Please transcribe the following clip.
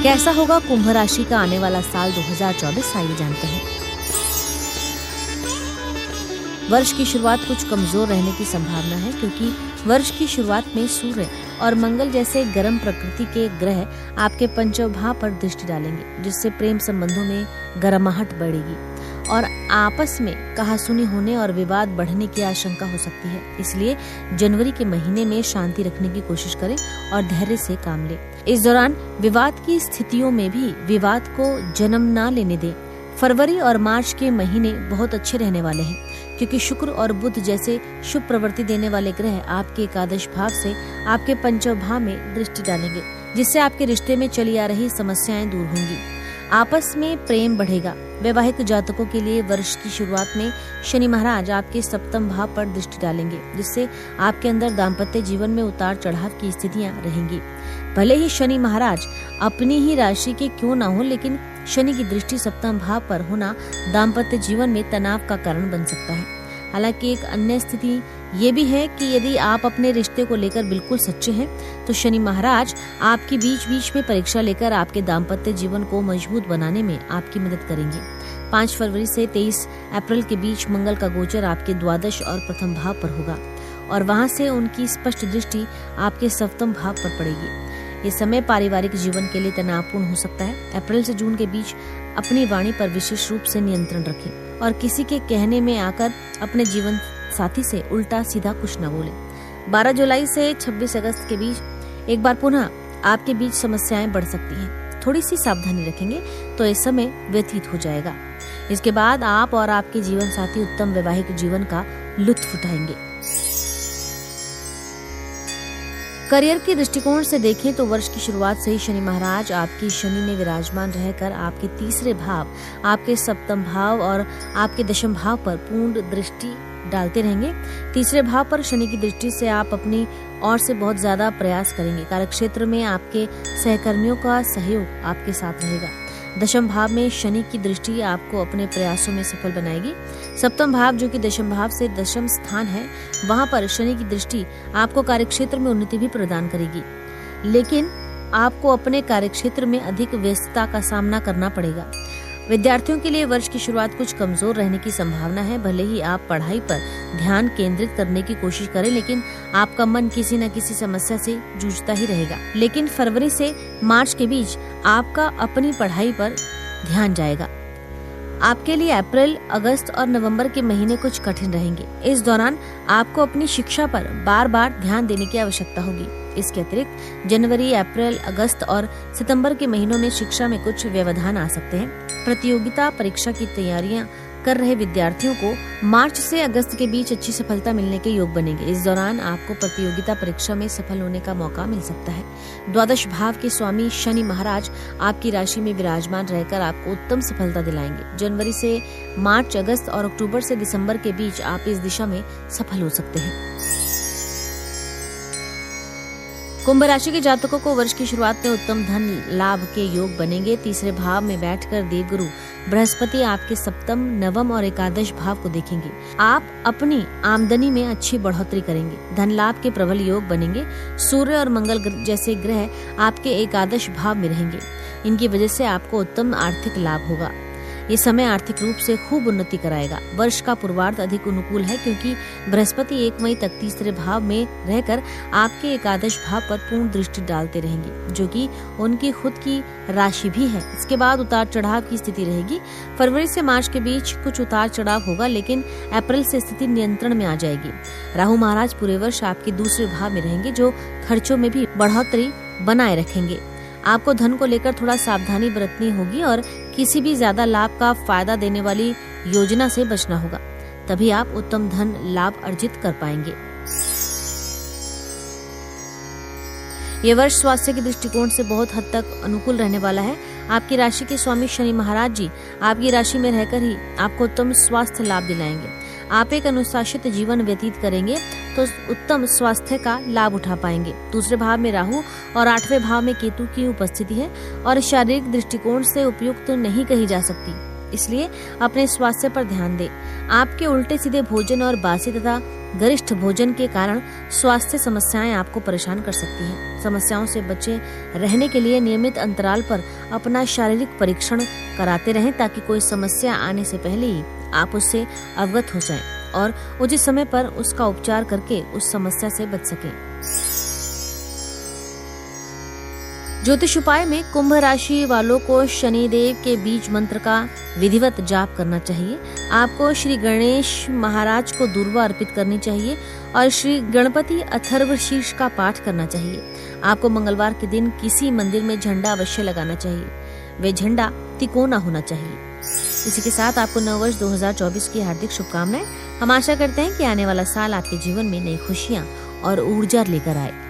कैसा होगा कुंभ राशि का आने वाला साल 2024, आइए जानते हैं। वर्ष की शुरुआत कुछ कमजोर रहने की संभावना है, क्योंकि वर्ष की शुरुआत में सूर्य और मंगल जैसे गर्म प्रकृति के ग्रह आपके पंचम भाव पर दृष्टि डालेंगे, जिससे प्रेम संबंधों में गर्माहट बढ़ेगी और आपस में कहासुनी होने और विवाद बढ़ने की आशंका हो सकती है। इसलिए जनवरी के महीने में शांति रखने की कोशिश करें और धैर्य से काम लें। इस दौरान विवाद की स्थितियों में भी विवाद को जन्म न लेने दें। फरवरी और मार्च के महीने बहुत अच्छे रहने वाले हैं, क्योंकि शुक्र और बुध जैसे शुभ प्रवृत्ति देने वाले ग्रह आपके एकादश भाव से आपके पंचम भाव में दृष्टि डालेंगे, जिससे आपके रिश्ते में चली आ रही समस्याएं दूर होंगी। आपस में प्रेम बढ़ेगा। वैवाहिक जातकों के लिए वर्ष की शुरुआत में शनि महाराज आपके सप्तम भाव पर दृष्टि डालेंगे, जिससे आपके अंदर दाम्पत्य जीवन में उतार चढ़ाव की स्थितियां रहेंगी। भले ही शनि महाराज अपनी ही राशि के क्यों ना हो, लेकिन शनि की दृष्टि सप्तम भाव पर होना दाम्पत्य जीवन में तनाव का कारण बन सकता है। हालांकि एक अन्य स्थिति ये भी है कि यदि आप अपने रिश्ते को लेकर बिल्कुल सच्चे हैं, तो शनि महाराज आपकी बीच बीच में परीक्षा लेकर आपके दाम्पत्य जीवन को मजबूत बनाने में आपकी मदद करेंगे। 5 फरवरी से 23 अप्रैल के बीच मंगल का गोचर आपके द्वादश और प्रथम भाव पर होगा और वहां से उनकी स्पष्ट दृष्टि आपके सप्तम भाव पर पड़ेगी। ये समय पारिवारिक जीवन के लिए तनावपूर्ण हो सकता है। अप्रैल से जून के बीच अपनी वाणी पर विशेष रूप से नियंत्रण रखें और किसी के कहने में आकर अपने जीवन साथी से उल्टा सीधा कुछ न बोले। 12 जुलाई से 26 अगस्त के बीच एक बार पुनः आपके बीच समस्याएं बढ़ सकती हैं। थोड़ी सी सावधानी रखेंगे तो इस समय व्यतीत हो जाएगा। इसके बाद आप और आपके जीवन साथी उत्तम वैवाहिक जीवन का लुत्फ उठाएंगे। करियर के दृष्टिकोण से देखें तो वर्ष की शुरुआत से ही शनि महाराज आपकी शनि में विराजमान रहकर आपके तीसरे भाव, आपके सप्तम भाव और आपके दशम भाव पर पूर्ण दृष्टि डालते रहेंगे। तीसरे भाव पर शनि की दृष्टि से आप अपनी ओर से बहुत ज्यादा प्रयास करेंगे। कार्यक्षेत्र में आपके सहकर्मियों का सहयोग आपके साथ रहेगा। दशम भाव में शनि की दृष्टि आपको अपने प्रयासों में सफल बनाएगी। सप्तम भाव, जो कि दशम भाव से दशम स्थान है, वहां पर शनि की दृष्टि आपको कार्यक्षेत्र में उन्नति भी प्रदान करेगी, लेकिन आपको अपने कार्यक्षेत्र में अधिक व्यस्तता का सामना करना पड़ेगा। विद्यार्थियों के लिए वर्ष की शुरुआत कुछ कमजोर रहने की संभावना है। भले ही आप पढ़ाई पर ध्यान केंद्रित करने की कोशिश करें, लेकिन आपका मन किसी न किसी समस्या से जूझता ही रहेगा। लेकिन फरवरी से मार्च के बीच आपका अपनी पढ़ाई पर ध्यान जाएगा। आपके लिए अप्रैल, अगस्त और नवंबर के महीने कुछ कठिन रहेंगे। इस दौरान आपको अपनी शिक्षा पर बार बार ध्यान देने की आवश्यकता होगी। इसके अतिरिक्त जनवरी, अप्रैल, अगस्त और सितंबर के महीनों में शिक्षा में कुछ व्यवधान आ सकते हैं। प्रतियोगिता परीक्षा की तैयारियां कर रहे विद्यार्थियों को मार्च से अगस्त के बीच अच्छी सफलता मिलने के योग बनेंगे। इस दौरान आपको प्रतियोगिता परीक्षा में सफल होने का मौका मिल सकता है। द्वादश भाव के स्वामी शनि महाराज आपकी राशि में विराजमान रहकर आपको उत्तम सफलता दिलाएंगे। जनवरी से मार्च, अगस्त और अक्टूबर से दिसंबर के बीच आप इस दिशा में सफल हो सकते हैं। कुंभ राशि के जातकों को वर्ष की शुरुआत में उत्तम धन लाभ के योग बनेंगे। तीसरे भाव में बैठकर देवगुरु बृहस्पति आपके सप्तम, नवम और एकादश भाव को देखेंगे। आप अपनी आमदनी में अच्छी बढ़ोतरी करेंगे। धन लाभ के प्रबल योग बनेंगे। सूर्य और मंगल जैसे ग्रह आपके एकादश भाव में रहेंगे। इनकी वजह से आपको उत्तम आर्थिक लाभ होगा। ये समय आर्थिक रूप से खूब उन्नति कराएगा। वर्ष का पूर्वार्ध अधिक अनुकूल है, क्योंकि बृहस्पति 1 मई तक तीसरे भाव में रहकर आपके एकादश भाव पर पूर्ण दृष्टि डालते रहेंगे, जो कि उनकी खुद की राशि भी है। इसके बाद उतार चढ़ाव की स्थिति रहेगी। फरवरी से मार्च के बीच कुछ उतार चढ़ाव होगा, लेकिन अप्रैल से स्थिति नियंत्रण में आ जाएगी। राहु महाराज पूरे वर्ष आपके दूसरे भाव में रहेंगे, जो खर्चों में भी बढ़ोतरी बनाए रखेंगे। आपको धन को लेकर थोड़ा सावधानी बरतनी होगी और किसी भी ज्यादा लाभ का फायदा देने वाली योजना से बचना होगा, तभी आप उत्तम धन लाभ अर्जित कर पाएंगे। ये वर्ष स्वास्थ्य के दृष्टिकोण से बहुत हद तक अनुकूल रहने वाला है। आपकी राशि के स्वामी शनि महाराज जी आपकी राशि में रहकर ही आपको उत्तम स्वास्थ्य लाभ दिलाएंगे। आप एक अनुशासित जीवन व्यतीत करेंगे तो उत्तम स्वास्थ्य का लाभ उठा पाएंगे। दूसरे भाव में राहु और 8वें भाव में केतु की उपस्थिति है और शारीरिक दृष्टिकोण से उपयुक्त नहीं कही जा सकती, इसलिए अपने स्वास्थ्य पर ध्यान दें। आपके उल्टे सीधे भोजन और बासी तथा गरिष्ठ भोजन के कारण स्वास्थ्य समस्याएं आपको परेशान कर सकती हैं। समस्याओं से बचे रहने के लिए नियमित अंतराल पर अपना शारीरिक परीक्षण कराते रहें ताकि कोई समस्या आने से पहले ही आप उससे अवगत हो जाएं और उचित समय पर उसका उपचार करके उस समस्या से बच सकें। ज्योतिष उपाय में कुंभ राशि वालों को शनिदेव के बीज मंत्र का विधिवत जाप करना चाहिए। आपको श्री गणेश महाराज को दूर्वा अर्पित करनी चाहिए और श्री गणपति अथर्व शीर्ष का पाठ करना चाहिए। आपको मंगलवार के दिन किसी मंदिर में झंडा अवश्य लगाना चाहिए। वे झंडा तिकोना होना चाहिए। इसी के साथ आपको नववर्ष 2024 की हार्दिक शुभकामनाएं। हम आशा करते हैं कि आने वाला साल आपके जीवन में नई खुशियां और ऊर्जा लेकर आए।